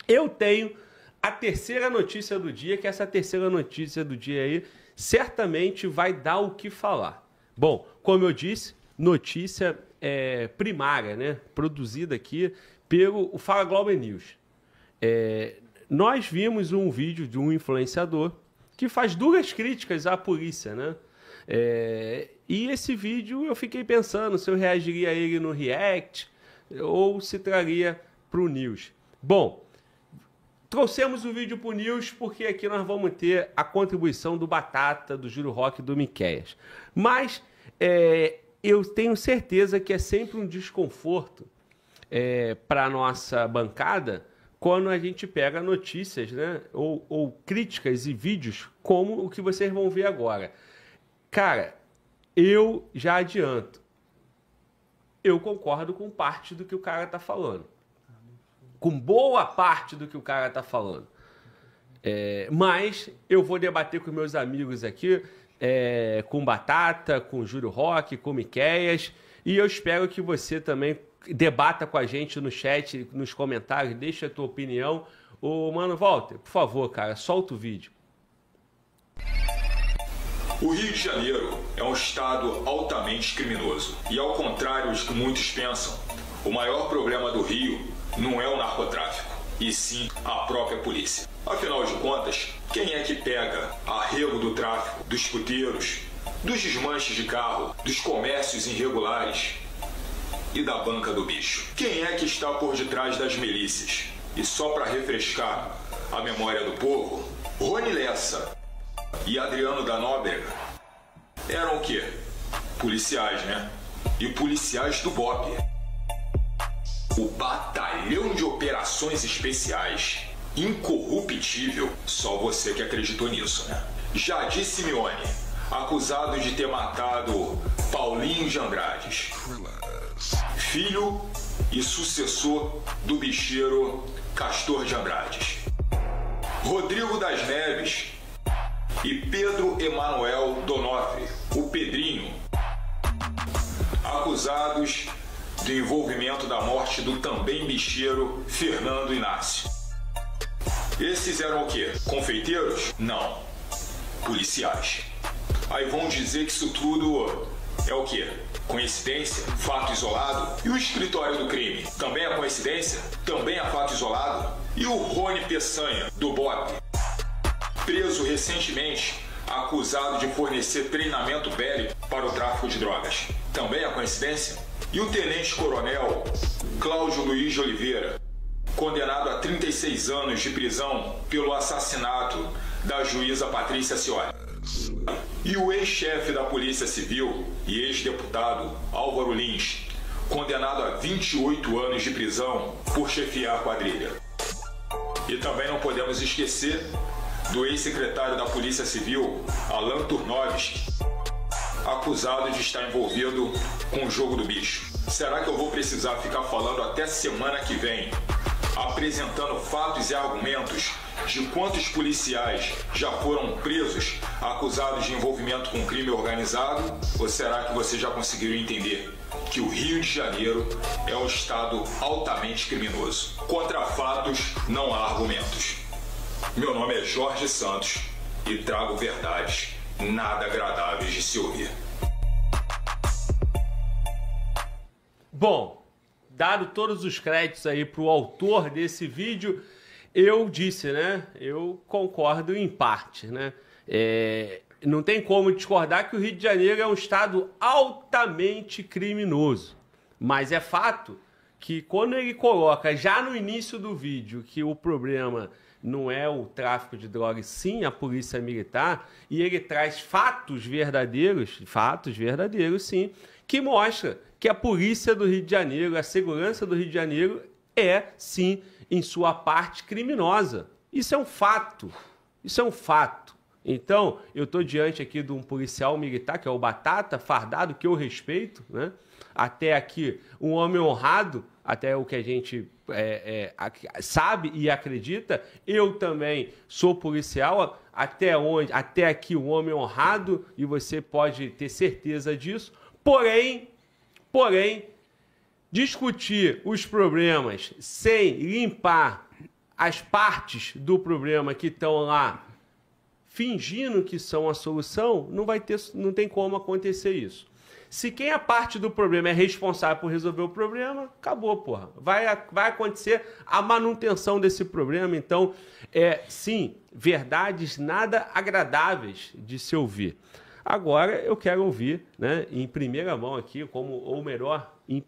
eu tenho a terceira notícia do dia, que essa terceira notícia do dia aí certamente vai dar o que falar. Bom, como eu disse, notícia primária, né? Produzida aqui pelo Fala Global News. Nós vimos um vídeo de um influenciador que faz duras críticas à polícia, né? E esse vídeo eu fiquei pensando se eu reagiria a ele no React ou se traria para o News. Bom, trouxemos o vídeo para o News porque aqui nós vamos ter a contribuição do Batata, do Júlio Roque e do Miqueias. Mas eu tenho certeza que é sempre um desconforto para a nossa bancada quando a gente pega notícias, né, ou críticas e vídeos como o que vocês vão ver agora. Cara, eu já adianto, eu concordo com parte do que o cara está falando. Com boa parte do que o cara está falando. Mas eu vou debater com meus amigos aqui, com Batata, com Júlio Roque, com Miqueias, e eu espero que você também debata com a gente no chat, nos comentários, deixa a tua opinião. Ô, Mano Walter, por favor, cara, solta o vídeo. O Rio de Janeiro é um estado altamente criminoso. E ao contrário do que muitos pensam, o maior problema do Rio não é o narcotráfico, e sim a própria polícia. Afinal de contas, quem é que pega arrego do tráfico, dos puteiros, dos desmanches de carro, dos comércios irregulares e da banca do bicho? Quem é que está por detrás das milícias? E só para refrescar a memória do povo, Rony Lessa e Adriano da Nóbrega eram o quê? Policiais, né? E policiais do BOPE. O Batalhão de Operações Especiais. Incorruptível. Só você que acreditou nisso, né? Jadir Simeone, acusado de ter matado Paulinho de Andrades, filho e sucessor do bicheiro Castor de Andrades. Rodrigo das Neves e Pedro Emanuel Donofre, o Pedrinho, acusados do envolvimento da morte do também bicheiro Fernando Inácio. Esses eram o quê? Confeiteiros? Não. Policiais. Aí vão dizer que isso tudo é o quê? Coincidência? Fato isolado? E o escritório do crime? Também é coincidência? Também é fato isolado? E o Rony Peçanha, do BOPE, preso recentemente, acusado de fornecer treinamento bélico para o tráfico de drogas? Também é coincidência? E o tenente-coronel Cláudio Luiz de Oliveira, condenado a 36 anos de prisão pelo assassinato da juíza Patrícia Cioli? E o ex-chefe da Polícia Civil e ex-deputado Álvaro Lins, condenado a 28 anos de prisão por chefiar a quadrilha? E também não podemos esquecer do ex-secretário da Polícia Civil, Alan Turnovski, acusado de estar envolvido com o jogo do bicho. Será que eu vou precisar ficar falando até semana que vem, apresentando fatos e argumentos de quantos policiais já foram presos acusados de envolvimento com crime organizado? Ou será que vocês já conseguiram entender que o Rio de Janeiro é um estado altamente criminoso? Contra fatos não há argumentos. Meu nome é Jorge Santos e trago verdades nada agradáveis de se ouvir. Bom, dado todos os créditos aí para o autor desse vídeo, eu disse, né? Eu concordo em parte, né? Não tem como discordar que o Rio de Janeiro é um estado altamente criminoso. Mas é fato que quando ele coloca já no início do vídeo que o problema não é o tráfico de drogas, sim a polícia militar, e ele traz fatos verdadeiros, sim, que mostra que a polícia do Rio de Janeiro, a segurança do Rio de Janeiro é, sim, em sua parte criminosa. Isso é um fato. Isso é um fato. Então, eu estou diante aqui de um policial militar, que é o Batata, fardado, que eu respeito, né? Até aqui, um homem honrado, até o que a gente sabe e acredita. Eu também sou policial, até aqui um homem honrado, e você pode ter certeza disso. Porém, discutir os problemas sem limpar as partes do problema que estão lá fingindo que são a solução, não tem como acontecer isso. Se quem é parte do problema é responsável por resolver o problema, acabou, porra. Vai acontecer a manutenção desse problema. Então, sim, verdades nada agradáveis de se ouvir. Agora, eu quero ouvir, né, em primeira mão aqui, ou melhor, em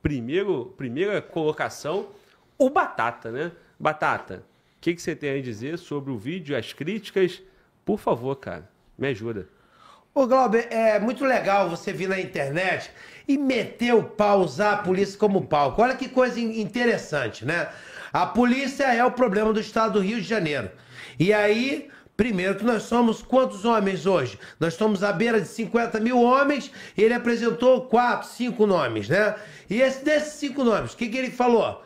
primeira colocação, o Batata, né? Batata, o que você tem a dizer sobre o vídeo, as críticas? Por favor, cara, me ajuda. Ô, Glauber, é muito legal você vir na internet e meter o pau, usar a polícia como palco. Olha que coisa interessante, né? A polícia é o problema do estado do Rio de Janeiro. E aí, primeiro que nós somos quantos homens hoje? Nós estamos à beira de 50 mil homens e ele apresentou 4, 5 nomes, né? E desses 5 nomes, o que ele falou?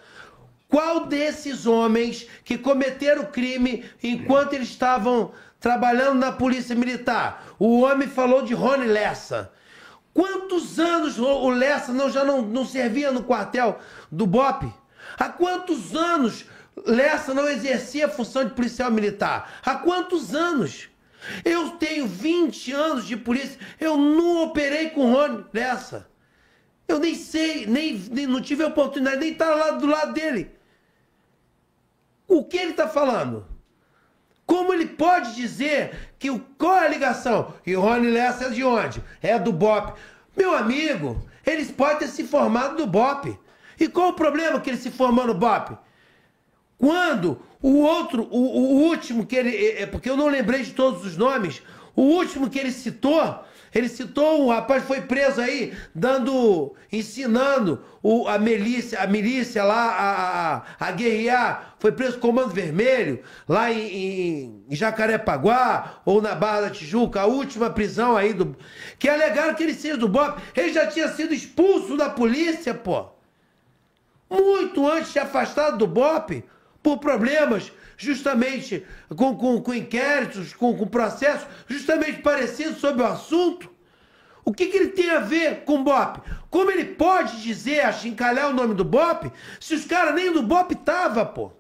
Qual desses homens que cometeram crime enquanto eles estavam trabalhando na polícia militar? O homem falou de Rony Lessa. Quantos anos o Lessa já não servia no quartel do BOPE? Há quantos anos Lessa não exercia a função de policial militar? Há quantos anos? Eu tenho 20 anos de polícia, eu não operei com Rony Lessa. Eu nem sei, nem não tive a oportunidade, nem estar lá do lado dele. O que ele está falando? Como ele pode dizer que qual é a ligação? E o Rony Lessa é de onde? É do BOPE. Meu amigo, eles podem ter se formado do BOPE. E qual o problema que ele se formou no BOPE? Quando o último que ele... Porque eu não lembrei de todos os nomes. O último que ele citou um rapaz que foi preso aí, ensinando a milícia lá a guerrear. Foi preso com Comando Vermelho, lá em Jacarepaguá, ou na Barra da Tijuca, a última prisão aí que alegaram que ele seja do BOPE. Ele já tinha sido expulso da polícia, pô. Muito antes de afastado do BOPE, por problemas justamente com inquéritos, com processos justamente parecidos sobre o assunto. O que ele tem a ver com o BOPE? Como ele pode dizer, achincalhar o nome do BOPE, se os caras nem do BOPE estavam, pô?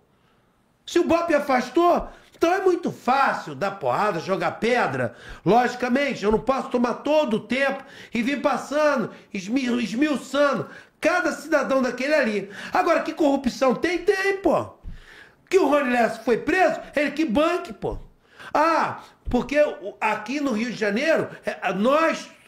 Se o BOPE afastou, então é muito fácil dar porrada, jogar pedra. Logicamente, eu não posso tomar todo o tempo e vir passando, esmiuçando cada cidadão daquele ali. Agora, que corrupção tem? Tem, pô. Que o Rony Lessa foi preso, ele que banque, pô. Ah, porque aqui no Rio de Janeiro,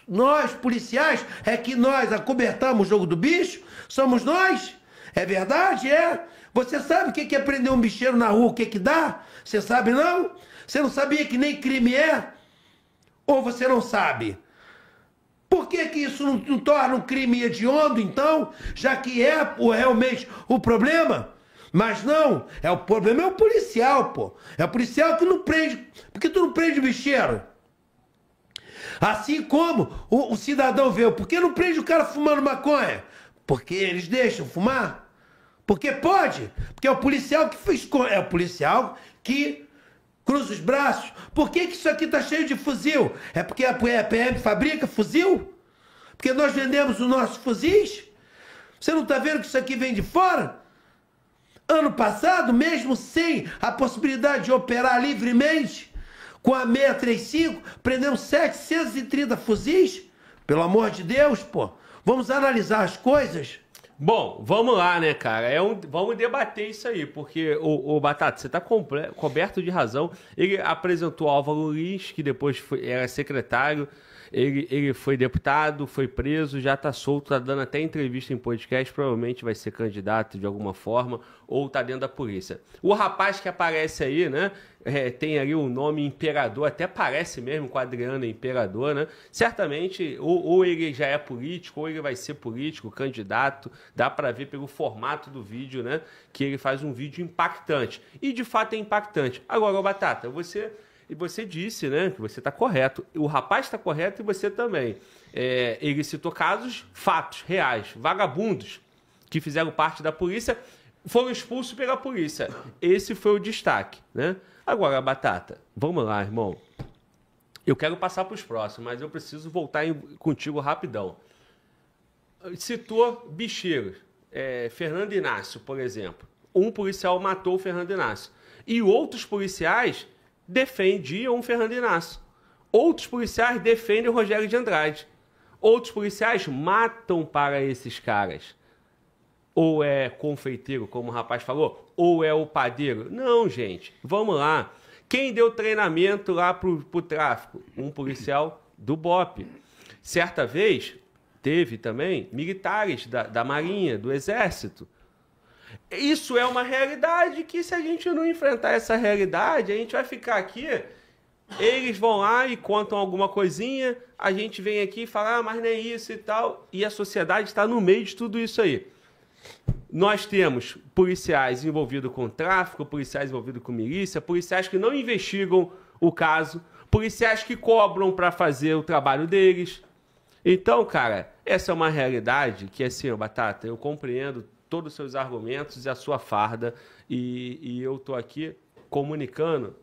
nós policiais, que nós acobertamos o jogo do bicho? Somos nós? É verdade? É. Você sabe o que é prender um bicheiro na rua, o que dá? Você sabe não? Você não sabia que nem crime é? Ou você não sabe? Por que isso não torna um crime hediondo, então? Já que é realmente o problema? Mas não, o problema é o policial, pô. É o policial que não prende. Por que tu não prende o bicheiro? Assim como o cidadão vê, por que não prende o cara fumando maconha? Porque eles deixam fumar? Porque pode. Porque é o policial que é o policial que cruza os braços. Por que isso aqui tá cheio de fuzil? É porque a PM fabrica fuzil? Porque nós vendemos os nossos fuzis? Você não tá vendo que isso aqui vem de fora? Ano passado, mesmo sem a possibilidade de operar livremente, com a 635, prendemos 730 fuzis. Pelo amor de Deus, pô. Vamos analisar as coisas. Bom, vamos lá, né, cara? Vamos debater isso aí, porque o Batata, você está coberto de razão. Ele apresentou Álvaro Lins, que depois era secretário. Ele foi deputado, foi preso, já está solto, está dando até entrevista em podcast, provavelmente vai ser candidato de alguma forma, ou está dentro da polícia. O rapaz que aparece aí, né, tem ali o nome Imperador, até parece mesmo com a Adriana Imperador, né? Certamente, ou ele já é político, ou ele vai ser político, candidato, dá para ver pelo formato do vídeo, né, que ele faz um vídeo impactante. E de fato é impactante. Agora, Batata, você disse, né, que você está correto. O rapaz está correto e você também. Ele citou casos, fatos, reais, vagabundos que fizeram parte da polícia, foram expulsos pela polícia. Esse foi o destaque, né? Agora, Batata, vamos lá, irmão. Eu quero passar para os próximos, mas eu preciso voltar contigo rapidão. Citou bicheiros. Fernando Inácio, por exemplo. um policial matou o Fernando Inácio. E outros policiais defendiam o Fernando Inácio. Outros policiais defendem o Rogério de Andrade. Outros policiais matam para esses caras. Ou é confeiteiro, como o rapaz falou, ou é o padeiro. Não, gente, vamos lá. Quem deu treinamento lá pro tráfico? Um policial do BOPE. Certa vez, teve também militares da Marinha, do Exército. Isso é uma realidade que, se a gente não enfrentar essa realidade, a gente vai ficar aqui, eles vão lá e contam alguma coisinha, a gente vem aqui e fala, mas nem isso e tal, e a sociedade está no meio de tudo isso aí. Nós temos policiais envolvidos com tráfico, policiais envolvidos com milícia, policiais que não investigam o caso, policiais que cobram para fazer o trabalho deles. Então, cara, essa é uma realidade que, assim, ó, Batata, eu compreendo todos os seus argumentos e a sua farda, e eu tô aqui comunicando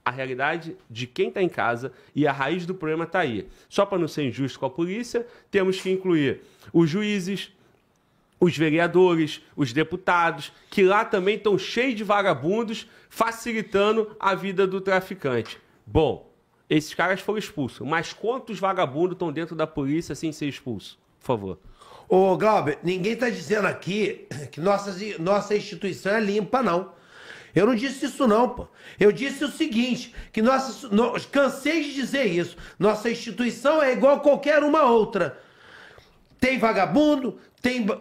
a realidade de quem está em casa, e a raiz do problema está aí. Só para não ser injusto com a polícia, temos que incluir os juízes, os vereadores, os deputados, que lá também estão cheios de vagabundos, facilitando a vida do traficante. Bom, esses caras foram expulsos, mas quantos vagabundos estão dentro da polícia sem ser expulsos? Por favor. Ô, Glauber, ninguém está dizendo aqui que nossa instituição é limpa, não. Eu não disse isso, não, pô. Eu disse o seguinte, que cansei de dizer isso. Nossa instituição é igual a qualquer uma outra. Tem vagabundo,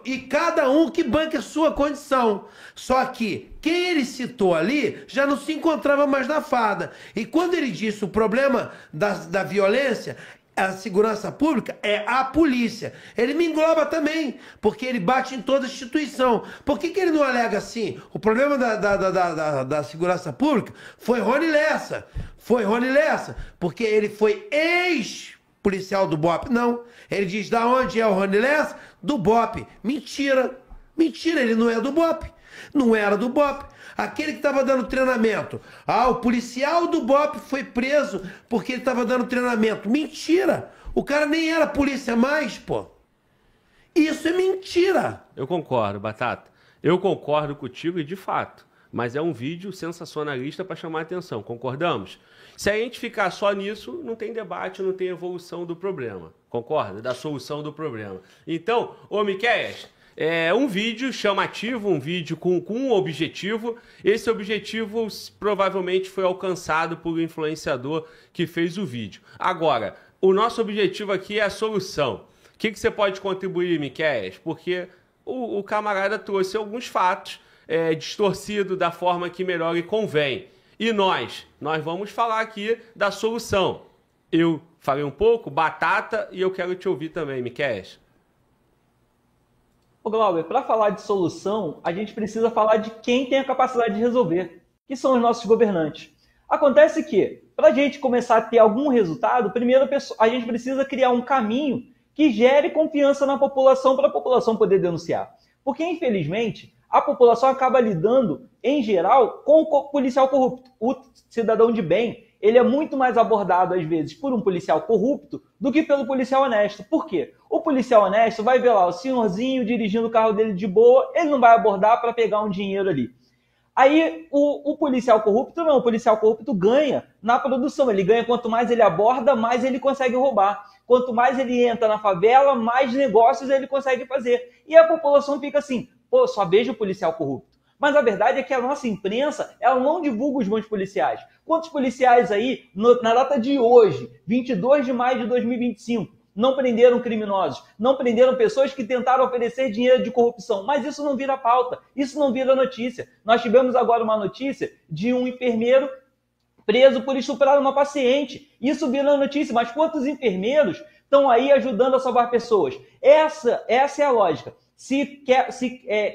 e cada um que banque a sua condição. Só que quem ele citou ali já não se encontrava mais na farda. E quando ele disse o problema da violência, a segurança pública é a polícia. Ele me engloba também, porque ele bate em toda instituição. Por que ele não alega assim? O problema da segurança pública foi Rony Lessa. Foi Rony Lessa, porque ele foi ex-policial do BOPE. Não. Ele diz, da onde é o Rony Lessa? Do BOPE. Mentira. Mentira, ele não é do BOPE. Não era do BOPE. Aquele que estava dando treinamento. O policial do BOPE foi preso porque ele estava dando treinamento. Mentira! O cara nem era polícia mais, pô. Isso é mentira. Eu concordo, Batata. Eu concordo contigo e de fato. Mas é um vídeo sensacionalista para chamar a atenção. Concordamos? Se a gente ficar só nisso, não tem debate, não tem evolução do problema. Concorda? Da solução do problema. Então, ô Miquéias, é um vídeo chamativo, um vídeo com um objetivo. Esse objetivo provavelmente foi alcançado por influenciador que fez o vídeo. Agora, o nosso objetivo aqui é a solução. O que você pode contribuir, Miquéias? Porque o camarada trouxe alguns fatos distorcidos da forma que melhor lhe convém. E nós vamos falar aqui da solução. Eu falei um pouco, Batata, e eu quero te ouvir também, Miquéias. Ô Glauber, para falar de solução, a gente precisa falar de quem tem a capacidade de resolver, que são os nossos governantes. Acontece que, para a gente começar a ter algum resultado, primeiro a gente precisa criar um caminho que gere confiança na população para a população poder denunciar. Porque, infelizmente, a população acaba lidando, em geral, com o policial corrupto. O cidadão de bem, ele é muito mais abordado, às vezes, por um policial corrupto do que pelo policial honesto. Por quê? O policial honesto vai ver lá o senhorzinho dirigindo o carro dele de boa, ele não vai abordar para pegar um dinheiro ali. Aí o policial corrupto não, o policial corrupto ganha na produção. Ele ganha quanto mais ele aborda, mais ele consegue roubar. Quanto mais ele entra na favela, mais negócios ele consegue fazer. E a população fica assim, pô, só vejo o policial corrupto. Mas a verdade é que a nossa imprensa, ela não divulga os bons policiais. Quantos policiais aí, na data de hoje, 22 de maio de 2025, não prenderam criminosos, não prenderam pessoas que tentaram oferecer dinheiro de corrupção? Mas isso não vira pauta, isso não vira notícia. Nós tivemos agora uma notícia de um enfermeiro preso por estuprar uma paciente. Isso vira notícia, mas quantos enfermeiros estão aí ajudando a salvar pessoas? Essa é a lógica. Se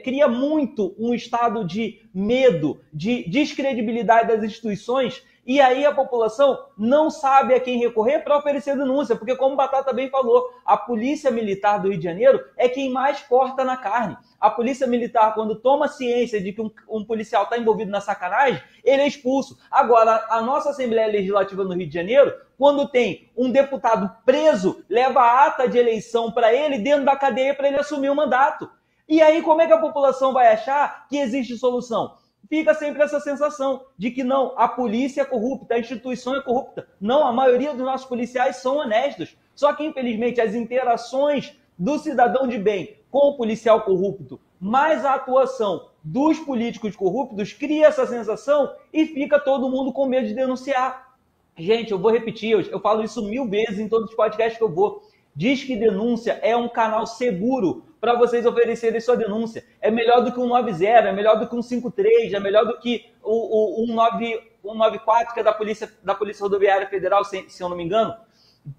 cria muito um estado de medo, de descredibilidade das instituições, e aí a população não sabe a quem recorrer para oferecer denúncia, porque como o Batata bem falou, a Polícia Militar do Rio de Janeiro é quem mais corta na carne. A Polícia Militar, quando toma ciência de que um policial está envolvido na sacanagem, ele é expulso. Agora, a nossa Assembleia Legislativa no Rio de Janeiro, quando tem um deputado preso, leva a ata de eleição para ele dentro da cadeia para ele assumir o mandato. E aí, como é que a população vai achar que existe solução? Fica sempre essa sensação de que não, a polícia é corrupta, a instituição é corrupta. Não, a maioria dos nossos policiais são honestos. Só que, infelizmente, as interações do cidadão de bem com o policial corrupto, mais a atuação dos políticos corruptos, cria essa sensação e fica todo mundo com medo de denunciar. Gente, eu vou repetir, eu falo isso 1000 vezes em todos os podcasts que eu vou. Disque Denúncia é um canal seguro para vocês oferecerem sua denúncia. É melhor do que o 190, é melhor do que o 153, é melhor do que o 194, que é da Polícia Rodoviária Federal, se eu não me engano.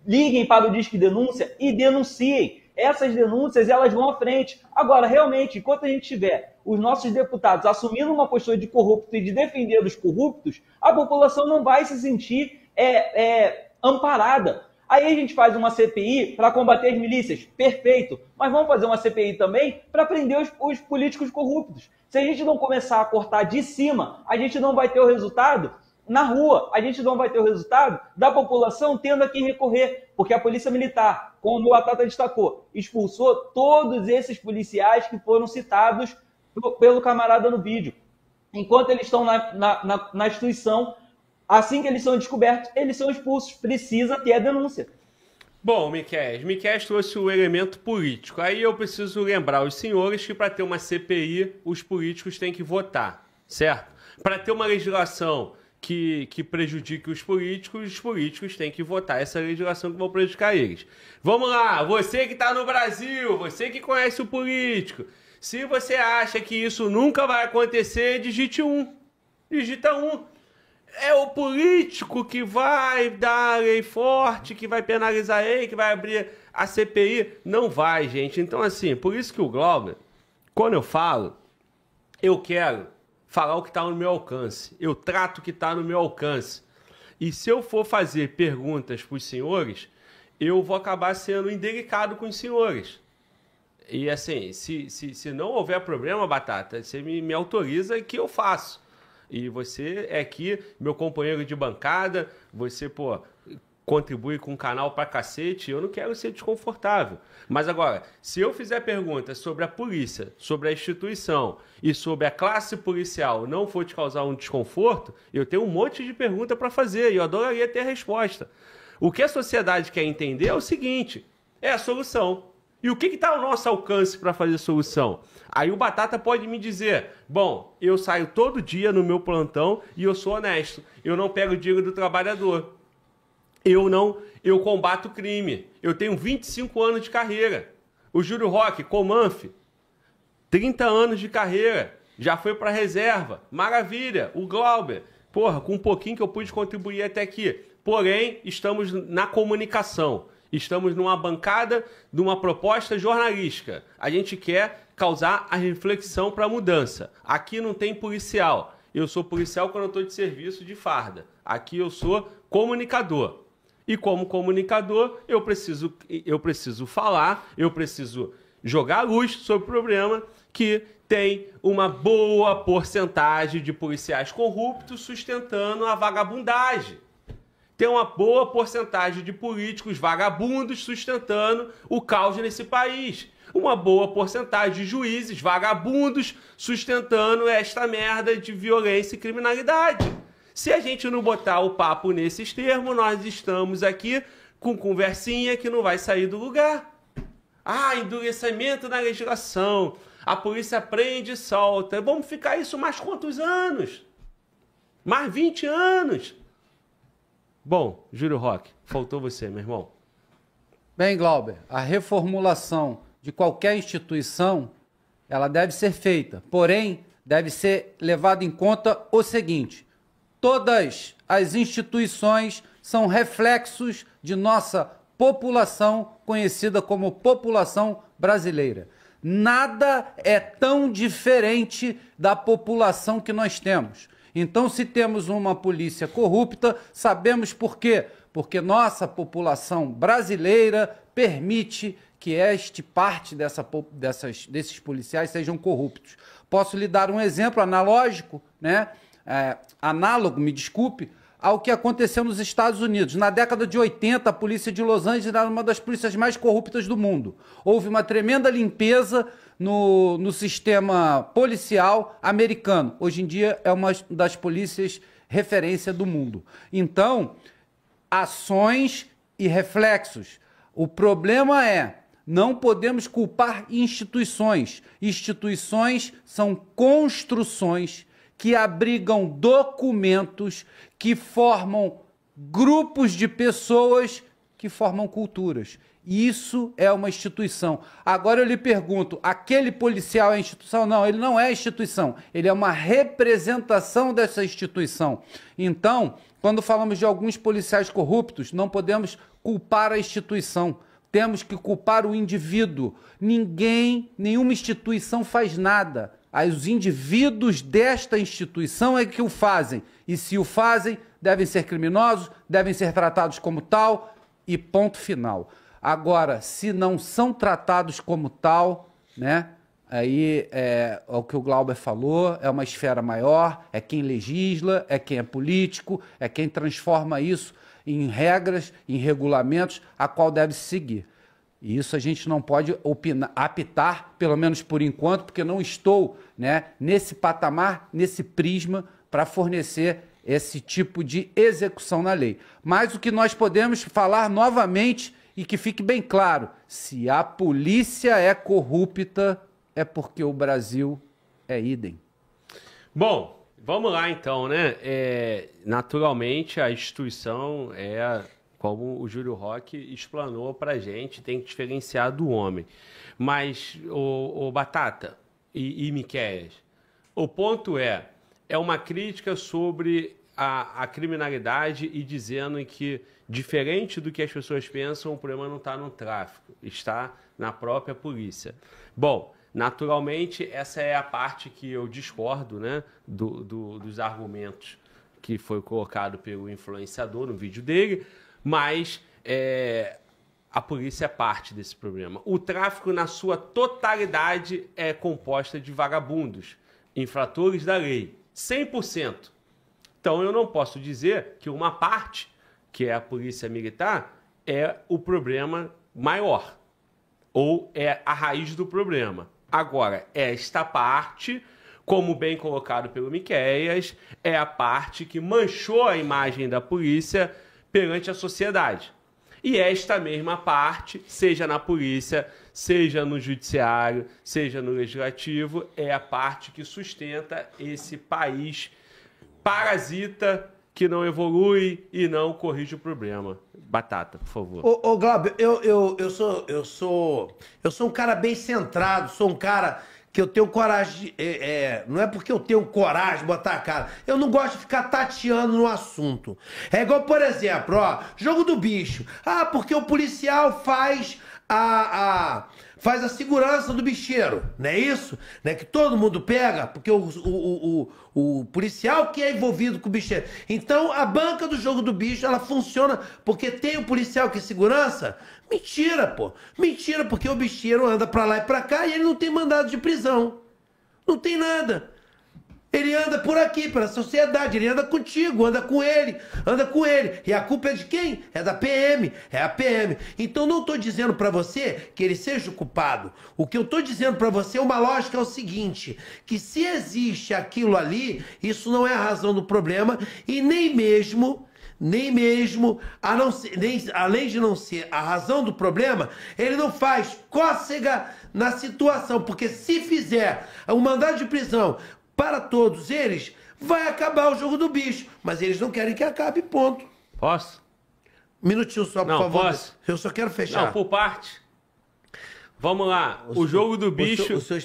Liguem para o Disque Denúncia e denunciem. Essas denúncias, elas vão à frente. Agora, realmente, enquanto a gente tiver os nossos deputados assumindo uma postura de corrupto e de defender os corruptos, a população não vai se sentir amparada. Aí a gente faz uma CPI para combater as milícias, perfeito. Mas vamos fazer uma CPI também para prender os políticos corruptos. Se a gente não começar a cortar de cima, a gente não vai ter o resultado na rua. A gente não vai ter o resultado da população tendo a quem recorrer. Porque a Polícia Militar, como o Batata destacou, expulsou todos esses policiais que foram citados pelo camarada no vídeo. Enquanto eles estão na instituição, assim que eles são descobertos, eles são expulsos. Precisa ter a denúncia. Bom, Miquel trouxe o elemento político. Aí eu preciso lembrar os senhores que para ter uma CPI, os políticos têm que votar, certo? Para ter uma legislação que prejudique os políticos têm que votar essa legislação que vai prejudicar eles. Vamos lá, você que está no Brasil, você que conhece o político, se você acha que isso nunca vai acontecer, digita 1. É o político que vai dar a lei forte, que vai penalizar ele, que vai abrir a CPI. Não vai, gente. Então, assim, por isso que o Glauber, quando eu falo, eu quero falar o que está no meu alcance. Eu trato o que está no meu alcance. E se eu for fazer perguntas para os senhores, eu vou acabar sendo indelicado com os senhores. E, assim, se não houver problema, Batata, você me autoriza que eu faço. E você é aqui, meu companheiro de bancada, você, contribui com o canal pra cacete, eu não quero ser desconfortável. Mas agora, se eu fizer perguntas sobre a polícia, sobre a instituição e sobre a classe policial não for te causar um desconforto, eu tenho um monte de pergunta para fazer e eu adoraria ter a resposta. O que a sociedade quer entender é o seguinte, é a solução. E o que está ao nosso alcance para fazer solução? Aí o Batata pode me dizer, bom, eu saio todo dia no meu plantão e eu sou honesto. Eu não pego o dinheiro do trabalhador. Eu combato o crime. Eu tenho 25 anos de carreira. O Júlio Roque, Comanf, 30 anos de carreira. Já foi para reserva. Maravilha. O Glauber, com um pouquinho que eu pude contribuir até aqui. Porém, estamos na comunicação. Estamos numa bancada de uma proposta jornalística. A gente quer causar a reflexão para a mudança. Aqui não tem policial. Eu sou policial quando eu estou de serviço de farda. Aqui eu sou comunicador. E como comunicador, eu preciso falar, eu preciso jogar luz sobre o problema que tem uma boa porcentagem de policiais corruptos sustentando a vagabundagem. Tem uma boa porcentagem de políticos vagabundos sustentando o caos nesse país. Uma boa porcentagem de juízes vagabundos sustentando esta merda de violência e criminalidade. Se a gente não botar o papo nesses termos, nós estamos aqui com conversinha que não vai sair do lugar. Endurecimento na legislação. A polícia prende e solta. Vamos ficar isso mais quantos anos? Mais 20 anos? Bom, Júlio Roque, faltou você, meu irmão. Bem, Glauber, a reformulação de qualquer instituição, ela deve ser feita. Porém, deve ser levado em conta o seguinte: todas as instituições são reflexos de nossa população, conhecida como população brasileira. Nada é tão diferente da população que nós temos. Então, se temos uma polícia corrupta, sabemos por quê? Porque nossa população brasileira permite que parte desses policiais sejam corruptos. Posso lhe dar um exemplo analógico, né? Análogo, me desculpe, ao que aconteceu nos Estados Unidos. Na década de 80, a polícia de Los Angeles era uma das polícias mais corruptas do mundo. Houve uma tremenda limpeza no sistema policial americano. Hoje em dia é uma das polícias referência do mundo. Então, ações e reflexos. O problema é, não podemos culpar instituições. Instituições são construções que abrigam documentos que formam grupos de pessoas que formam culturas. Isso é uma instituição. Agora eu lhe pergunto, aquele policial é instituição? Não, ele não é instituição. Ele é uma representação dessa instituição. Então, quando falamos de alguns policiais corruptos, não podemos culpar a instituição. Temos que culpar o indivíduo. Nenhuma instituição faz nada. Os indivíduos desta instituição é que o fazem. E se o fazem, devem ser criminosos, devem ser tratados como tal e ponto final. Agora, se não são tratados como tal, né? Aí é o que o Glauber falou, é uma esfera maior, é quem legisla, é quem é político, é quem transforma isso em regras, em regulamentos, a qual deve se seguir. E isso a gente não pode apitar, pelo menos por enquanto, porque não estou, né, nesse patamar, nesse prisma, para fornecer esse tipo de execução na lei. Mas o que nós podemos falar novamente, e que fique bem claro, se a polícia é corrupta, é porque o Brasil é idem. Bom, vamos lá então, né? Naturalmente, a instituição é, como o Júlio Roque explanou para a gente, tem que diferenciar do homem. Mas, o Batata e Miquéias, o ponto é uma crítica sobre a criminalidade e dizendo que, diferente do que as pessoas pensam, o problema não está no tráfico, está na própria polícia. Bom, naturalmente, essa é a parte que eu discordo, né, dos argumentos que foi colocado pelo influenciador no vídeo dele, mas a polícia é parte desse problema. O tráfico, na sua totalidade, é composta de vagabundos, infratores da lei, 100%. Então, eu não posso dizer que uma parte, que é a polícia militar, é o problema maior, ou é a raiz do problema. Agora, esta parte, como bem colocado pelo Miquéias, é a parte que manchou a imagem da polícia perante a sociedade. E esta mesma parte, seja na polícia, seja no judiciário, seja no legislativo, é a parte que sustenta esse país parasita que não evolui e não corrige o problema. Batata, por favor. Ô Glauber, eu sou um cara bem centrado, sou um cara que eu tenho coragem, não é porque eu tenho coragem de botar a cara, eu não gosto de ficar tateando no assunto. É igual, por exemplo, ó, jogo do bicho. Ah, porque o policial faz faz a segurança do bicheiro, não é isso? Não é que todo mundo pega, porque o policial que é envolvido com o bicheiro. Então, a banca do jogo do bicho, ela funciona porque tem o policial que é segurança? Mentira, pô. Mentira, porque o bicheiro anda pra lá e pra cá e ele não tem mandado de prisão. Não tem nada. Ele anda por aqui, pela sociedade, ele anda contigo, anda com ele. E a culpa é de quem? É da PM, é a PM. Então não estou dizendo para você que ele seja o culpado. O que eu estou dizendo para você, uma lógica é o seguinte, que se existe aquilo ali, isso não é a razão do problema e nem mesmo, além de não ser a razão do problema, ele não faz cócega na situação, porque se fizer um mandado de prisão para todos eles, vai acabar o jogo do bicho. Mas eles não querem que acabe, ponto. Posso? Um minutinho só, por favor. Posso? Eu só quero fechar. Não, por parte. Vamos lá. O jogo do bicho... O senhor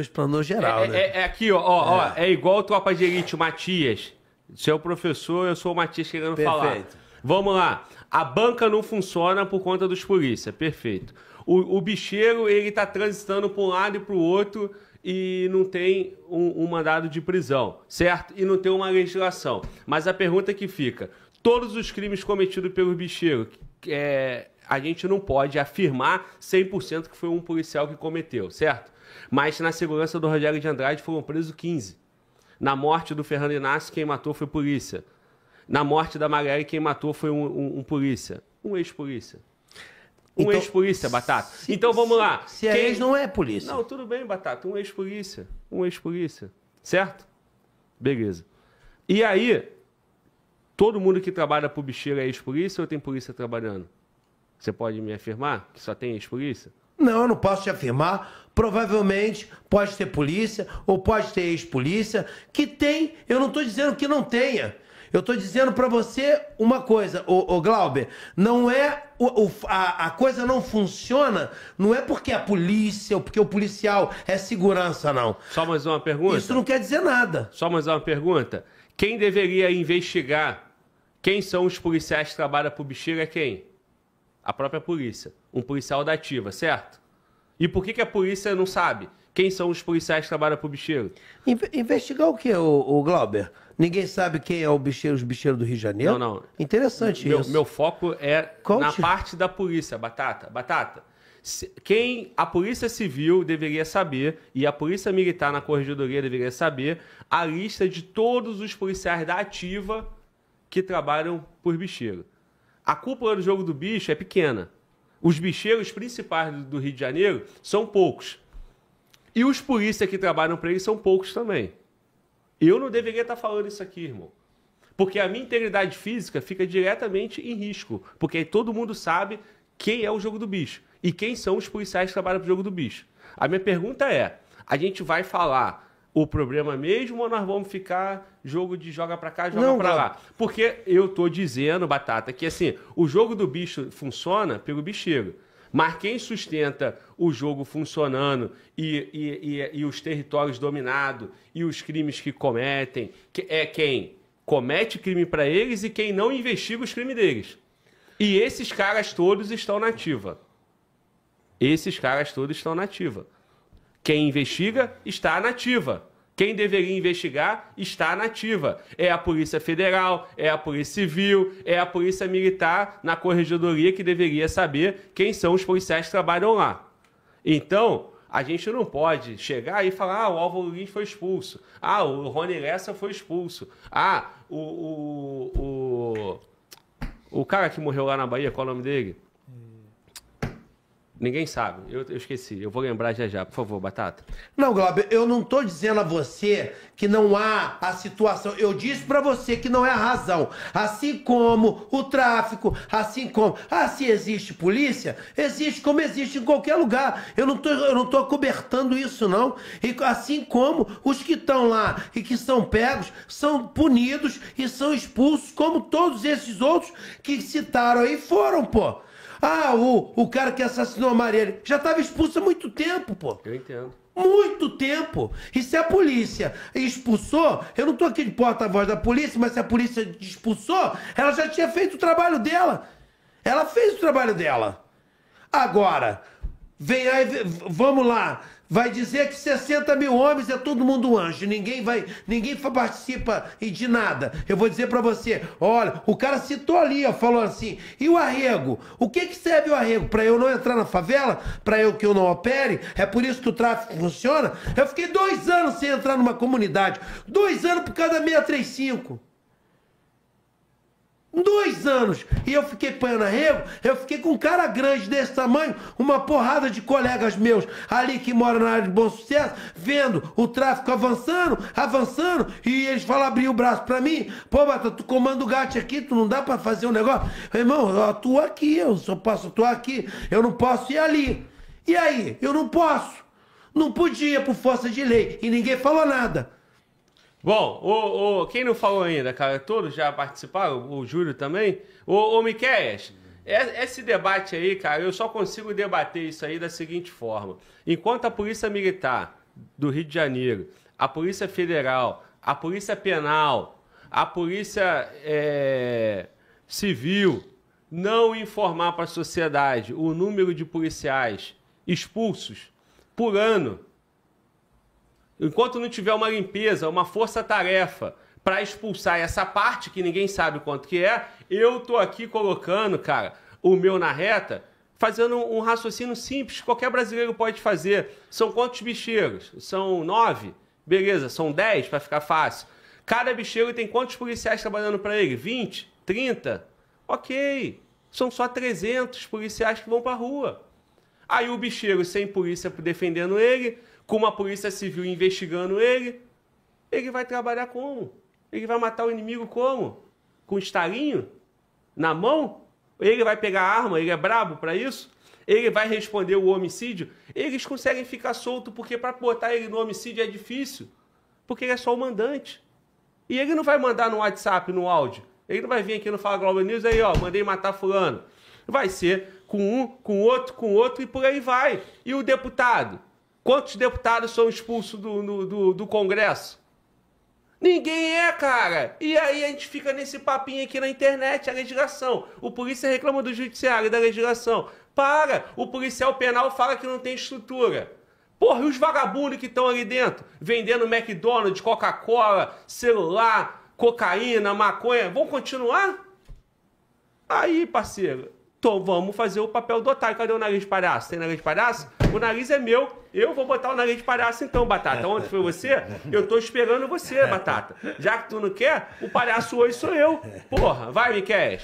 explanou geral, né? É aqui, ó. É igual Tropa de Elite, o Matias. Você é o professor, eu sou o Matias querendo falar. Perfeito. Vamos lá. A banca não funciona por conta dos polícia. Perfeito. O bicheiro, ele tá transitando para um lado e para o outro e não tem um mandado de prisão, certo? E não tem uma legislação. Mas a pergunta que fica, todos os crimes cometidos pelo bicheiro, a gente não pode afirmar 100% que foi um policial que cometeu, certo? Mas na segurança do Rogério de Andrade foram presos 15. Na morte do Fernando Inácio, quem matou foi polícia. Na morte da Marielle, quem matou foi um polícia. Um ex-polícia. Então, ex-polícia, Batata. Então vamos lá. Se é ex, não é polícia. Não, tudo bem, Batata. Um ex-polícia. Um ex-polícia. Certo? Beleza. E aí, todo mundo que trabalha pro bicheiro é ex-polícia ou tem polícia trabalhando? Você pode me afirmar que só tem ex-polícia? Não, eu não posso te afirmar. Provavelmente pode ter polícia ou pode ter ex-polícia. Que tem, eu não estou dizendo que não tenha. Eu estou dizendo para você uma coisa, ô Glauber, não é a coisa não funciona, não é porque a polícia ou porque o policial é segurança, não. Só mais uma pergunta? Isso não quer dizer nada. Só mais uma pergunta. Quem deveria investigar quem são os policiais que trabalham pro bicheiro é quem? A própria polícia. Um policial da ativa, certo? E por que a polícia não sabe quem são os policiais que trabalham pro bicheiro? Investigar o quê, ô Glauber? Ninguém sabe quem é os bicheiros do Rio de Janeiro? Não. Interessante isso. Meu foco é na parte da polícia, Batata. A Polícia Civil deveria saber, e a Polícia Militar na Corregedoria deveria saber, a lista de todos os policiais da ativa que trabalham por bicheiro. A cúpula do jogo do bicho é pequena. Os bicheiros principais do Rio de Janeiro são poucos. E os polícias que trabalham para eles são poucos também. Eu não deveria estar falando isso aqui, irmão. Porque a minha integridade física fica diretamente em risco. Porque aí todo mundo sabe quem é o jogo do bicho. E quem são os policiais que trabalham para o jogo do bicho. A minha pergunta é, a gente vai falar o problema mesmo ou nós vamos ficar jogo de joga para cá, joga para lá? Porque eu tô dizendo, Batata, que assim, o jogo do bicho funciona pelo bicheiro. Mas quem sustenta o jogo funcionando e os territórios dominados e os crimes que cometem é quem comete crime para eles e quem não investiga os crimes deles. E esses caras todos estão na ativa. Quem investiga está na ativa. Quem deveria investigar está na ativa. É a Polícia Federal, é a Polícia Civil, é a Polícia Militar na Corregedoria que deveria saber quem são os policiais que trabalham lá. Então, a gente não pode chegar e falar, o Álvaro Lins foi expulso. O Rony Lessa foi expulso. O cara que morreu lá na Bahia, qual é o nome dele? Ninguém sabe. Eu esqueci. Eu vou lembrar já. Por favor, Batata. Não, Glauber, eu não tô dizendo a você que não há a situação. Eu disse pra você que não é a razão. Assim como o tráfico, assim como... se existe polícia, existe como existe em qualquer lugar. Eu não tô acobertando isso, não. E assim como os que estão lá e que são pegos, são punidos e são expulsos, como todos esses outros que citaram aí foram, pô. O cara que assassinou a Marielle já estava expulso há muito tempo, pô. Eu entendo. Muito tempo. E se a polícia expulsou, eu não tô aqui de porta-voz da polícia, mas se a polícia expulsou, ela já tinha feito o trabalho dela. Ela fez o trabalho dela. Agora, vem aí, vamos lá. Vai dizer que 60 mil homens é todo mundo anjo. Ninguém participa de nada. Eu vou dizer pra você, olha, o cara citou ali, falou assim, e o arrego? O que serve o arrego? Pra eu não entrar na favela? Pra que eu não opere? É por isso que o tráfico funciona? Eu fiquei 2 anos sem entrar numa comunidade. 2 anos por cada 635. 2 anos. E eu fiquei panhando arrego, eu fiquei com um cara grande desse tamanho, uma porrada de colegas meus ali que moram na área de Bom Sucesso, vendo o tráfico avançando, e eles falam, abrir o braço pra mim, pô, Batata, tu comanda o gato aqui, tu não dá pra fazer um negócio? Irmão, eu atuo aqui, eu só posso atuar aqui, eu não posso ir ali. E aí? Eu não posso. Não podia por força de lei, e ninguém falou nada. Bom, quem não falou ainda, cara? Todos já participaram? O Júlio também? Miquéias, esse debate aí, cara, eu só consigo debater isso aí da seguinte forma. Enquanto a Polícia Militar do Rio de Janeiro, a Polícia Federal, a Polícia Penal, a Polícia Civil não informar para a sociedade o número de policiais expulsos por ano, enquanto não tiver uma limpeza, uma força-tarefa para expulsar essa parte que ninguém sabe quanto que é, eu tô aqui colocando, cara, o meu na reta, fazendo um raciocínio simples, qualquer brasileiro pode fazer. São quantos bicheiros? São 9? Beleza, são 10 para ficar fácil. Cada bicheiro tem quantos policiais trabalhando para ele? 20? 30? Ok. São só 300 policiais que vão para a rua. Aí o bicheiro, sem polícia defendendo ele, com uma polícia civil investigando ele vai trabalhar como? Ele vai matar o inimigo como? Com estalinho? Na mão? Ele vai pegar a arma? Ele é brabo para isso? Ele vai responder o homicídio? Eles conseguem ficar solto porque para botar ele no homicídio é difícil. Porque ele é só o mandante. E ele não vai mandar no WhatsApp, no áudio. Ele não vai vir aqui no Fala Global News aí, ó, mandei matar fulano. Vai ser com um, com outro e por aí vai. E o deputado? Quantos deputados são expulsos do Congresso? Ninguém é, cara. E aí a gente fica nesse papinho aqui na internet, a legislação. O polícia reclama do judiciário, da legislação. Para! O policial penal fala que não tem estrutura. Porra, e os vagabundos que estão ali dentro? Vendendo McDonald's, Coca-Cola, celular, cocaína, maconha. Vão continuar? Aí, parceiro, então vamos fazer o papel do otário. Cadê o nariz de palhaço? Tem nariz de palhaço? O nariz é meu. Eu vou botar o nariz de palhaço então, Batata. Ontem foi você? Eu tô esperando você, Batata. Já que tu não quer, o palhaço hoje sou eu. Porra, vai, Miquel.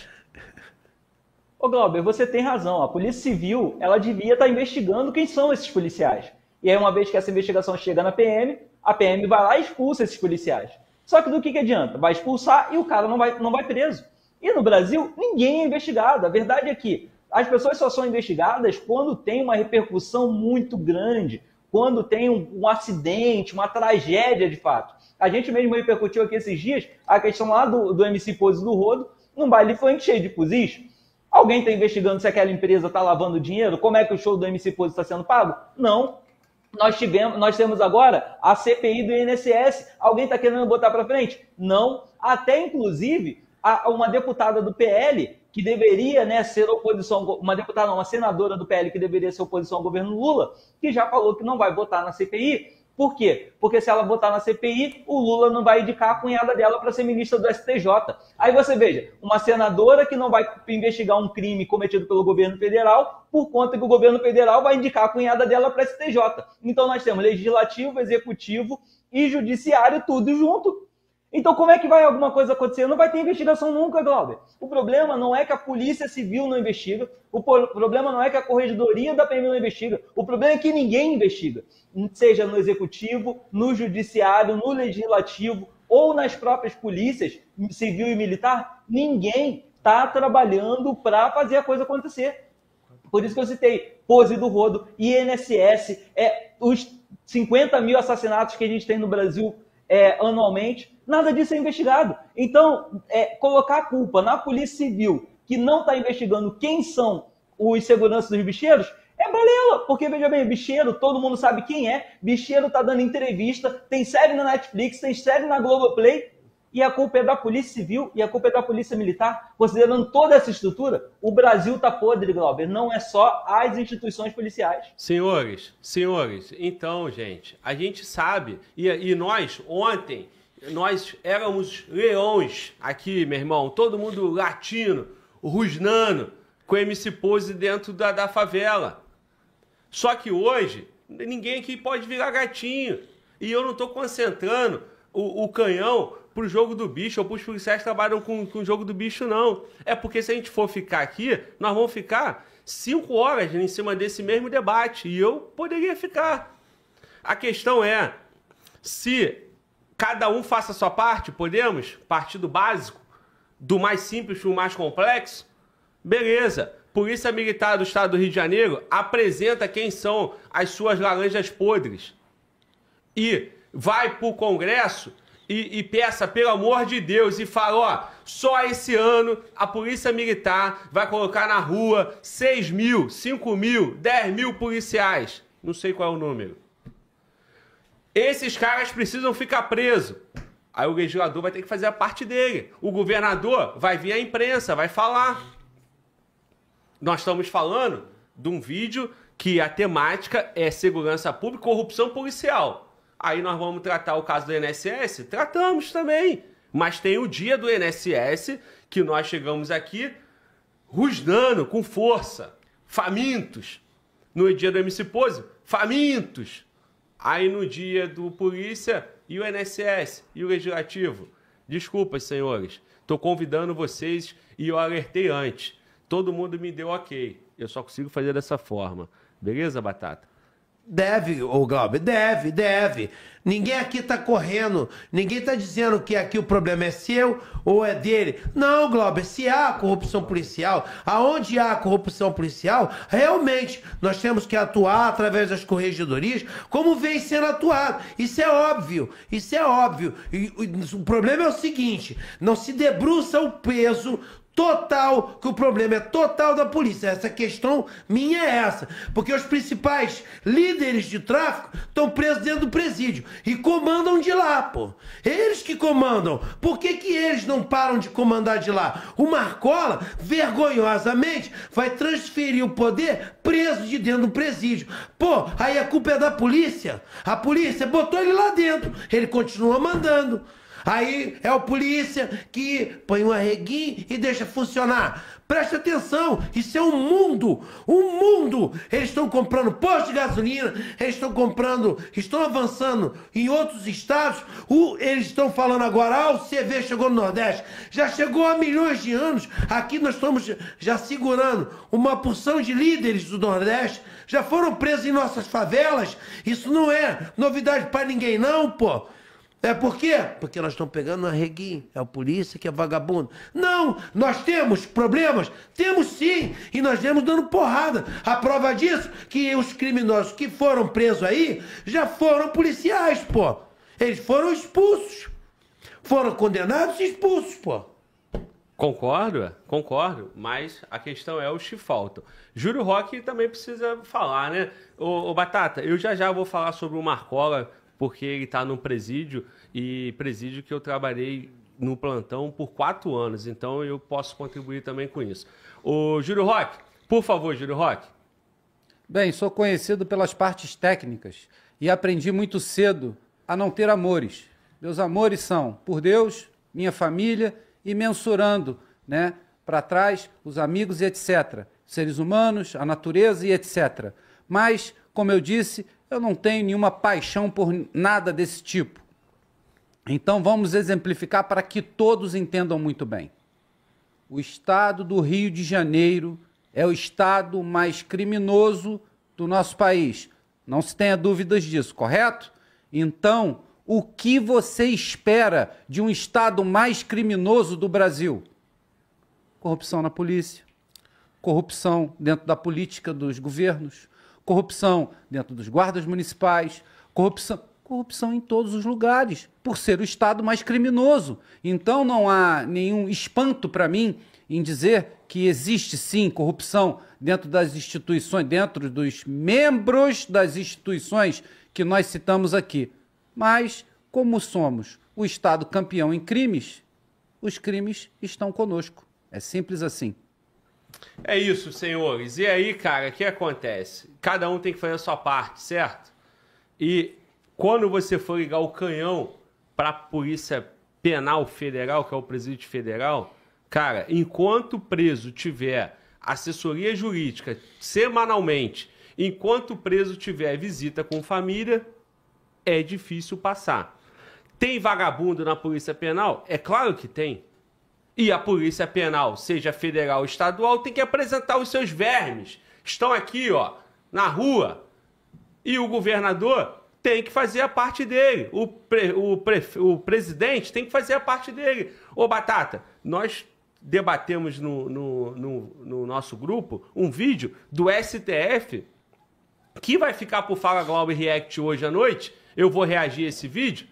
Ô, Glauber, você tem razão. A Polícia Civil, ela devia estar investigando quem são esses policiais. E aí, uma vez que essa investigação chega na PM, a PM vai lá e expulsa esses policiais. Só que do que adianta? Vai expulsar e o cara não vai preso. E no Brasil, ninguém é investigado. A verdade é que as pessoas só são investigadas quando tem uma repercussão muito grande, quando tem um acidente, uma tragédia de fato. A gente mesmo repercutiu aqui esses dias a questão lá do MC Pose do Rodo, num baile funk cheio de fuzis. Alguém está investigando se aquela empresa está lavando dinheiro? Como é que o show do MC Pose está sendo pago? Não. Nós temos agora a CPI do INSS. Alguém está querendo botar para frente? Não. Até, inclusive, uma deputada do PL, que deveria, né, ser oposição, uma senadora do PL que deveria ser oposição ao governo Lula, que já falou que não vai votar na CPI. Por quê? Porque se ela votar na CPI, o Lula não vai indicar a cunhada dela para ser ministra do STJ. Aí você veja, uma senadora que não vai investigar um crime cometido pelo governo federal, por conta que o governo federal vai indicar a cunhada dela para STJ. Então nós temos legislativo, executivo e judiciário tudo junto. Então como é que vai alguma coisa acontecer? Não vai ter investigação nunca, Glauber. O problema não é que a Polícia Civil não investiga, o problema não é que a Corregedoria da PM não investiga, o problema é que ninguém investiga. Seja no Executivo, no Judiciário, no Legislativo ou nas próprias polícias, civil e militar, ninguém está trabalhando para fazer a coisa acontecer. Por isso que eu citei Pose do Rodo, INSS, os 50 mil assassinatos que a gente tem no Brasil anualmente, nada disso é investigado. Então, colocar a culpa na Polícia Civil, que não está investigando quem são os seguranças dos bicheiros, é balela, porque, veja bem, bicheiro, todo mundo sabe quem é, bicheiro está dando entrevista, tem série na Netflix, tem série na Globoplay, e a culpa é da Polícia Civil e a culpa é da Polícia Militar. Considerando toda essa estrutura, o Brasil está podre, Glauber, não é só as instituições policiais. Senhores, então, gente, a gente sabe, e nós, ontem, nós éramos leões aqui, meu irmão, todo mundo latino, rusnando, com MC Pose dentro da favela. Só que hoje, ninguém aqui pode virar gatinho. E eu não estou concentrando o canhão pro jogo do bicho, ou pros policiais que trabalham com o jogo do bicho, não. É porque se a gente for ficar aqui, nós vamos ficar 5 horas em cima desse mesmo debate. E eu poderia ficar. A questão é, se cada um faça a sua parte, podemos partir do básico, do mais simples para o mais complexo? Beleza. Polícia Militar do Estado do Rio de Janeiro apresenta quem são as suas laranjas podres. E vai para o Congresso e peça, pelo amor de Deus, e fala, ó, só esse ano a Polícia Militar vai colocar na rua 6 mil, 5 mil, 10 mil policiais. Não sei qual é o número. Esses caras precisam ficar presos. Aí o legislador vai ter que fazer a parte dele. O governador vai vir à imprensa, vai falar. Nós estamos falando de um vídeo que a temática é segurança pública e corrupção policial. Aí nós vamos tratar o caso do INSS? Tratamos também. Mas tem o dia do INSS que nós chegamos aqui rusnando com força, famintos. No dia do MC Pose, famintos. Aí no dia do polícia e o INSS e o legislativo. Desculpas, senhores. Estou convidando vocês e eu alertei antes. Todo mundo me deu ok. Eu só consigo fazer dessa forma. Beleza, Batata? Deve, ô Glauber, deve. Ninguém aqui tá correndo, ninguém tá dizendo que aqui o problema é seu ou é dele. Não, Glauber, se há corrupção policial, aonde há corrupção policial, realmente nós temos que atuar através das corregedorias, como vem sendo atuado. Isso é óbvio. E o problema é o seguinte, não se debruça o peso total, que o problema é total da polícia. Essa questão minha é essa. Porque os principais líderes de tráfico estão presos dentro do presídio e comandam de lá, pô. Eles que comandam. Por que que eles não param de comandar de lá? O Marcola, vergonhosamente, vai transferir o poder preso de dentro do presídio. Pô, aí a culpa é da polícia. A polícia botou ele lá dentro. Ele continua mandando. Aí é o polícia que põe um arreguinho e deixa funcionar. Presta atenção, isso é um mundo. Eles estão comprando posto de gasolina, estão avançando em outros estados. Eles estão falando agora, o CV chegou no Nordeste. Já chegou há milhões de anos. Aqui nós estamos já segurando uma porção de líderes do Nordeste. Já foram presos em nossas favelas. Isso não é novidade para ninguém não, pô. É por quê? Porque nós estamos pegando um arreguinho. É a polícia que é vagabundo. Não, nós temos problemas? Temos sim. E nós vemos dando porrada. A prova disso que os criminosos que foram presos aí já foram policiais, pô. Eles foram expulsos. Foram condenados e expulsos, pô. Concordo, mas a questão é os que faltam. Júlio Roque também precisa falar, né? Ô Batata, eu já vou falar sobre o Marcola, porque ele está no presídio, e presídio que eu trabalhei no plantão por 4 anos, então eu posso contribuir também com isso. Ô, Júlio Roque, por favor, Júlio Roque. Bem, sou conhecido pelas partes técnicas e aprendi muito cedo a não ter amores. Meus amores são por Deus, minha família e mensurando, né, para trás os amigos e etc. Seres humanos, a natureza e etc. Mas, como eu disse, eu não tenho nenhuma paixão por nada desse tipo. Então vamos exemplificar para que todos entendam muito bem. O estado do Rio de Janeiro é o estado mais criminoso do nosso país. Não se tenha dúvidas disso, correto? Então, o que você espera de um estado mais criminoso do Brasil? Corrupção na polícia, corrupção dentro da política dos governos, corrupção dentro dos guardas municipais, corrupção em todos os lugares, por ser o estado mais criminoso. Então não há nenhum espanto para mim em dizer que existe sim corrupção dentro das instituições, dentro dos membros das instituições que nós citamos aqui. Mas, como somos o estado campeão em crimes, os crimes estão conosco. É simples assim. É isso, senhores. E aí, cara, o que acontece? Cada um tem que fazer a sua parte, certo? E quando você for ligar o canhão para a Polícia Penal Federal, que é o Presídio Federal, cara, enquanto o preso tiver assessoria jurídica semanalmente, enquanto o preso tiver visita com família, é difícil passar. Tem vagabundo na Polícia Penal? É claro que tem. E a Polícia Penal, seja federal ou estadual, tem que apresentar os seus vermes. Estão aqui, ó, na rua. E o governador tem que fazer a parte dele. O presidente tem que fazer a parte dele. Ô, Batata, nós debatemos no nosso grupo um vídeo do STF que vai ficar por Fala Glauber React hoje à noite. Eu vou reagir a esse vídeo,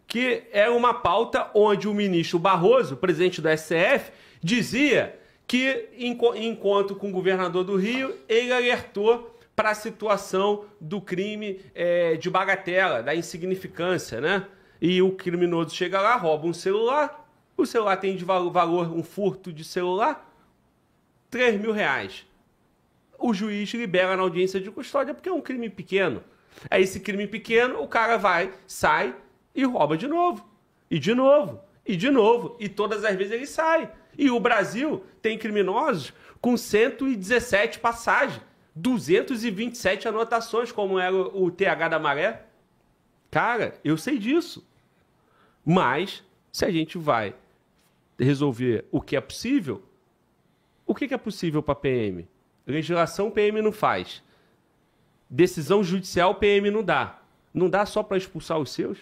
que é uma pauta onde o ministro Barroso, presidente do STF, dizia que, em encontro com o governador do Rio, ele alertou para a situação do crime de bagatela, da insignificância, né? E o criminoso chega lá, rouba um celular, o celular tem de valor, um furto de celular, R$3.000. O juiz libera na audiência de custódia porque é um crime pequeno. Aí esse crime pequeno, o cara vai, sai e rouba de novo. E de novo. E de novo. E todas as vezes ele sai. E o Brasil tem criminosos com 117 passagens, 227 anotações, como era o TH da Maré. Cara, eu sei disso. Mas Se a gente vai resolver o que é possível, o que é possível para PM? Legislação, PM não faz. Decisão judicial, PM não dá. Não dá só para expulsar os seus?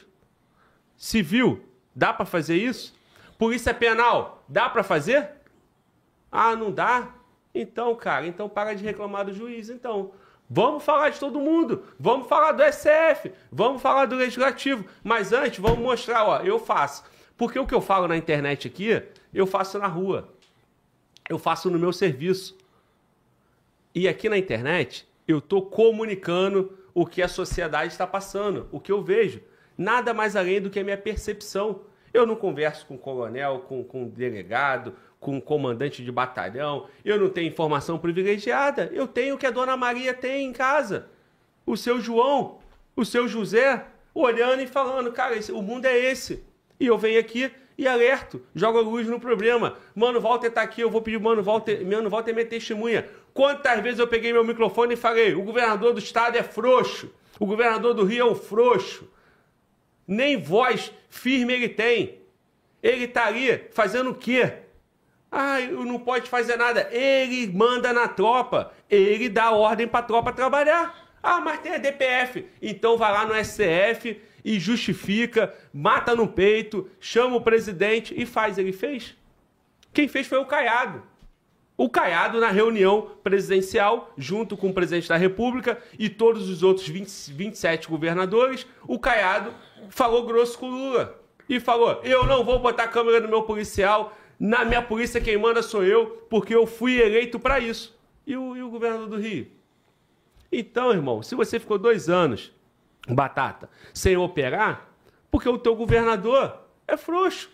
Civil, dá para fazer isso? Polícia penal, dá para fazer? Ah, não dá? Então, cara, então para de reclamar do juiz, então. Vamos falar de todo mundo, vamos falar do SF, vamos falar do Legislativo. Mas antes, vamos mostrar, ó, eu faço. Porque o que eu falo na internet aqui, eu faço na rua. Eu faço no meu serviço. E aqui na internet, eu estou comunicando o que a sociedade está passando, o que eu vejo. Nada mais além do que a minha percepção. Eu não converso com coronel, com delegado, com comandante de batalhão. Eu não tenho informação privilegiada. Eu tenho o que a dona Maria tem em casa. O seu João, o seu José, olhando e falando, cara, o mundo é esse. E eu venho aqui e alerto, jogo a luz no problema. Mano, Walter tá aqui, eu vou pedir Mano, Walter é minha testemunha. Quantas vezes eu peguei meu microfone e falei, o governador do estado é frouxo, o governador do Rio é um frouxo. Nem voz firme ele tem. Ele tá ali fazendo o quê? Ah, não pode fazer nada. Ele manda na tropa. Ele dá ordem pra tropa trabalhar. Ah, mas tem a DPF. Então vai lá no STF e justifica, mata no peito, chama o presidente e faz. Ele fez. Quem fez foi o Caiado. O Caiado, na reunião presidencial, junto com o presidente da República e todos os outros 27 governadores, o Caiado falou grosso com o Lula. E falou, eu não vou botar câmera no meu policial, na minha polícia quem manda sou eu, porque eu fui eleito para isso. E o governador do Rio? Então, irmão, se você ficou 2 anos, Batata, sem operar, porque o teu governador é frouxo.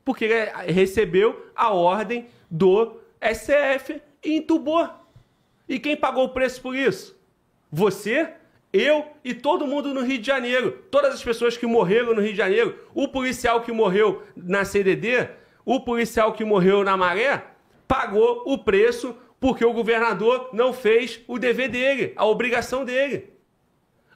Porque ele recebeu a ordem do STF e entubou. E quem pagou o preço por isso? Você, eu e todo mundo no Rio de Janeiro. Todas as pessoas que morreram no Rio de Janeiro. O policial que morreu na CDD, o policial que morreu na Maré, pagou o preço porque o governador não fez o dever dele, a obrigação dele.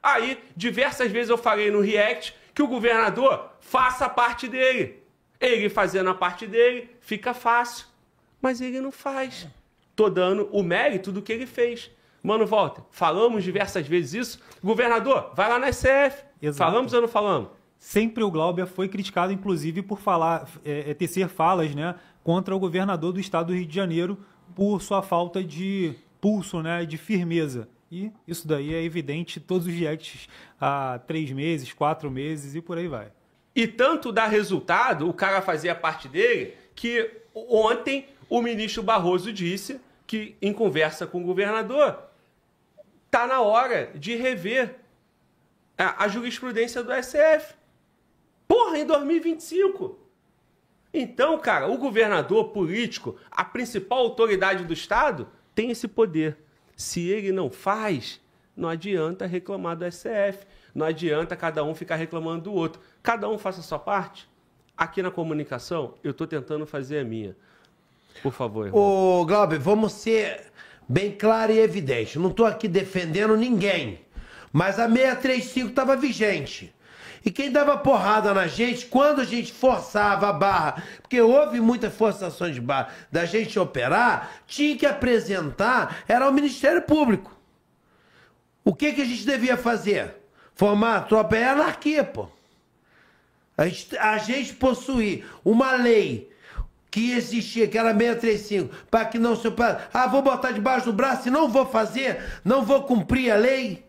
Aí, diversas vezes eu falei no React que o governador faça a parte dele. Ele fazendo a parte dele, fica fácil. Mas ele não faz. Tô dando o mérito do que ele fez. Mano, Walter, falamos diversas vezes isso. Governador, vai lá na SF. Exato. Falamos ou não falamos? Sempre o Glauber foi criticado, inclusive, por tecer falas, né, contra o governador do estado do Rio de Janeiro por sua falta de pulso, né, de firmeza. E isso daí é evidente todos os reacts há 3 meses, 4 meses e por aí vai. E tanto dá resultado, o cara fazia parte dele, que ontem o ministro Barroso disse que, em conversa com o governador, está na hora de rever a jurisprudência do SF. Porra, em 2025. Então, cara, o governador político, a principal autoridade do Estado, tem esse poder. Se ele não faz, não adianta reclamar do STF. Não adianta cada um ficar reclamando do outro. Cada um faça a sua parte. Aqui na comunicação, eu estou tentando fazer a minha. Por favor, irmão. Ô, Glauber, vamos ser bem claro e evidente. Não estou aqui defendendo ninguém. Mas a 635 estava vigente. E quem dava porrada na gente, quando a gente forçava a barra, porque houve muita forçação de barra da gente operar, tinha que apresentar, era o Ministério Público. O que a gente devia fazer? Formar a tropa é anarquia, pô. A gente possuir uma lei que existia, que era 635, para que não se... Ah, vou botar debaixo do braço e não vou fazer, não vou cumprir a lei.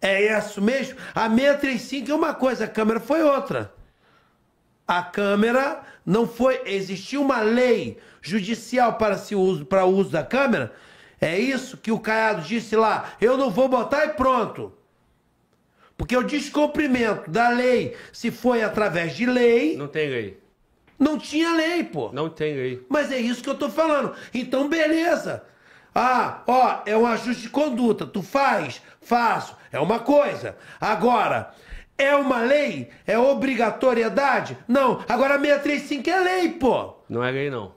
É isso mesmo? A 635 é uma coisa, a Câmara foi outra. A Câmara não foi... Existia uma lei judicial para o uso da Câmara. É isso que o Caiado disse lá. Eu não vou botar e pronto. Porque o descumprimento da lei, se foi através de lei... Não tem lei. Não tinha lei, pô. Não tem lei. Mas é isso que eu tô falando. Então, beleza. Ah, ó, é um ajuste de conduta. Tu faz? Faço. É uma coisa. Agora, é uma lei? É obrigatoriedade? Não. Agora a 635 é lei, pô. Não é lei, não.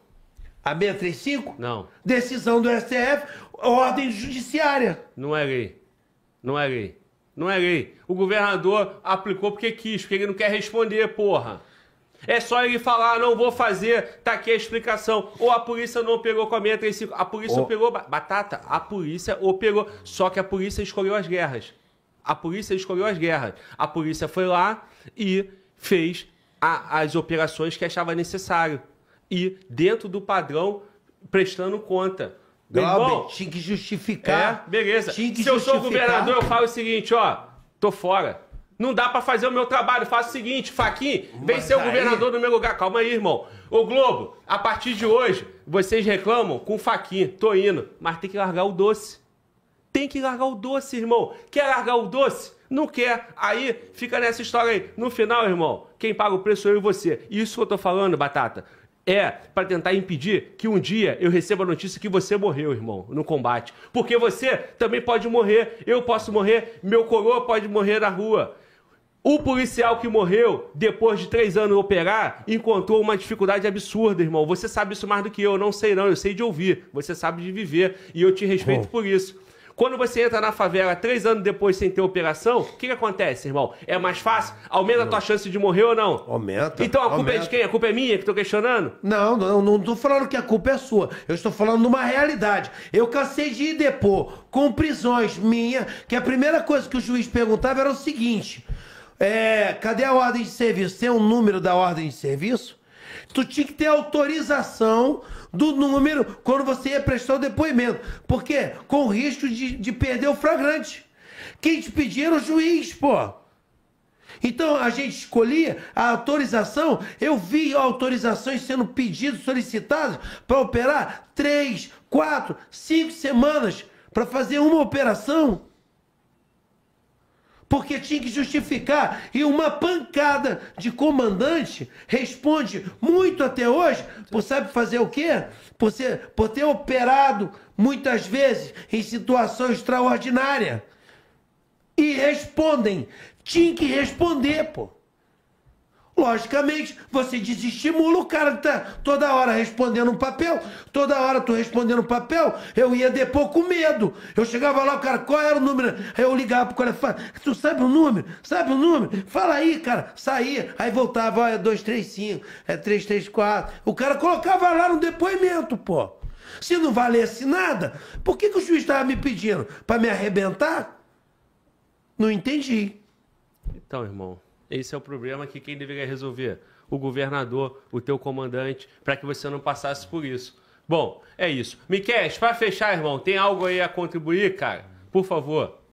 A 635? Não. Decisão do STF, ordem judiciária. Não é lei. Não é lei. Não é lei. O governador aplicou porque quis, porque ele não quer responder, porra. É só ele falar, não vou fazer, tá aqui a explicação. Ou a polícia não pegou com a 635. A polícia operou, Batata, a polícia operou. Só que a polícia escolheu as guerras. A polícia escolheu as guerras. A polícia foi lá e fez as operações que achava necessário. E dentro do padrão, prestando conta. Glauber, tinha que justificar. Beleza. Tinha que Se eu sou justificar. governador, eu falo o seguinte, ó, tô fora. Não dá pra fazer o meu trabalho. Faço o seguinte, Fachin, vem ser o governador no meu lugar. Calma aí, irmão. Ô, Globo, a partir de hoje, vocês reclamam com o Fachin. Tô indo. Mas tem que largar o doce. Tem que largar o doce, irmão. Quer largar o doce? Não quer. Aí, fica nessa história aí. No final, irmão, quem paga o preço sou eu e você. Isso que eu tô falando, Batata, é para tentar impedir que um dia eu receba a notícia que você morreu, irmão, no combate. Porque você também pode morrer, eu posso morrer, meu coroa pode morrer na rua. O policial que morreu, depois de 3 anos operar, encontrou uma dificuldade absurda, irmão. Você sabe isso mais do que eu não sei não, eu sei de ouvir. Você sabe de viver e eu te respeito por isso. Quando você entra na favela 3 anos depois sem ter operação, o que acontece, irmão? É mais fácil? Aumenta a tua chance de morrer ou não? Aumenta. Então a culpa é de quem? A culpa é minha que tô questionando? Não tô falando que a culpa é sua. Eu estou falando numa realidade. Eu cansei de ir depor com prisões minha, que a primeira coisa que o juiz perguntava era o seguinte: cadê a ordem de serviço? Tem um número da ordem de serviço? Tu tinha que ter autorização do número quando você ia prestar o depoimento. Por quê? Com o risco de perder o flagrante. Quem te pedia era o juiz, pô. Então a gente escolhia a autorização. Eu vi autorizações sendo pedidas, solicitadas para operar 3, 4, 5 semanas para fazer uma operação. Porque tinha que justificar. E uma pancada de comandante responde muito até hoje por sabe fazer o quê? Por ter operado muitas vezes em situação extraordinária. E respondem. Tinha que responder, pô. Logicamente, você desestimula o cara que tá toda hora respondendo um papel, toda hora tu respondendo um papel, eu ia depor com medo. Eu chegava lá, o cara, qual era o número? Aí eu ligava pro cara e falava, tu sabe o número? Sabe o número? Fala aí, cara. Saía, aí voltava, ó, é 235, é 334. O cara colocava lá no depoimento, pô. Se não valesse nada, por que o juiz estava me pedindo? Pra me arrebentar? Não entendi. Então, irmão, esse é o problema que quem deveria resolver? O governador, o teu comandante, para que você não passasse por isso. Bom, é isso. Miquel, para fechar, irmão, tem algo aí a contribuir, cara? Por favor.